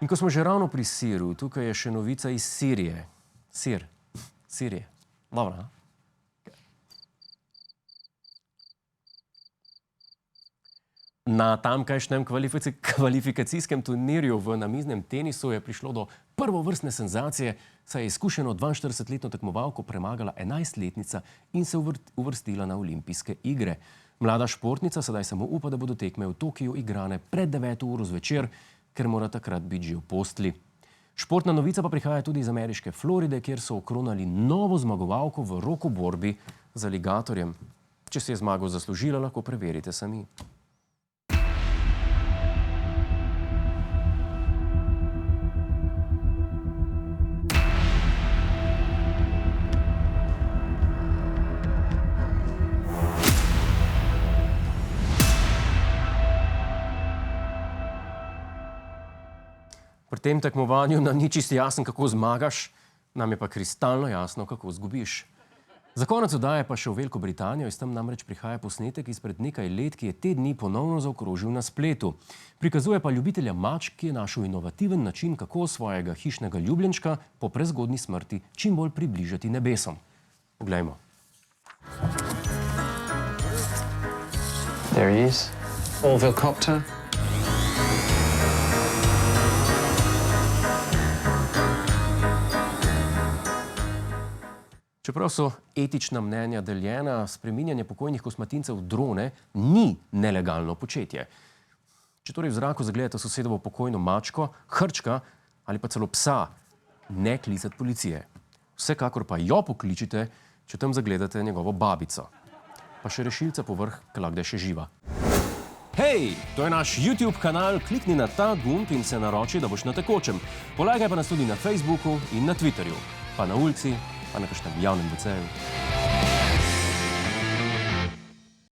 In ko smo že ravno pri siru, tukaj je še novica iz Sirije. Sirije. Dobro, a? Na tamkajšnjem kvalifikacijskem turnirju v namiznem tenisu je prišlo do prvovrstne senzacije, saj je izkušeno 42-letno tekmovalko premagala 11-letnica in se uvrstila na olimpijske igre. Mlada športnica sedaj samo upa, da bodo tekme v Tokiu igrane pred 9. uro zvečer, ker mora takrat biti že v postli. Športna novica pa prihaja tudi iz ameriške Floride, kjer so okronali novo zmagovalko v rokoborbi z aligatorjem. Če si je zmago zaslužila, lahko preverite sami. Pri tem tekmovanju nam ni čisto jasno, kako zmagaš, nam je pa kristalno jasno, kako izgubiš. Za konec oddaje pa še v Veliko Britanijo, iz tam namreč prihaja posnetek izpred nekaj let, ki je te dni ponovno zaokrožil na spletu. Prikazuje pa ljubitelja mačk, ki je našel inovativen način, kako svojega hišnega ljubljenčka po prezgodnji smrti čim bolj približati nebesom. Poglejmo. There he is. Orville Copter. Čeprav so etična mnenja deljena, spreminjanje pokojnih kosmatincev v drone ni nelegalno početje. Če torej v zraku zagledate sosedovo pokojno mačko, hrčka ali pa celo psa, ne klicati policije. Vsekakor pa jo pokličite, če tam zagledate njegovo babico. Pa še rešilca povrh, kdaj še živa. Hej, to je naš YouTube kanal, klikni na ta gumb in se naroči, da boš na tekočem. Polajkaj pa nas tudi na Facebooku in na Twitterju, pa na ulici, pa na kakšnem javnem WC-ju.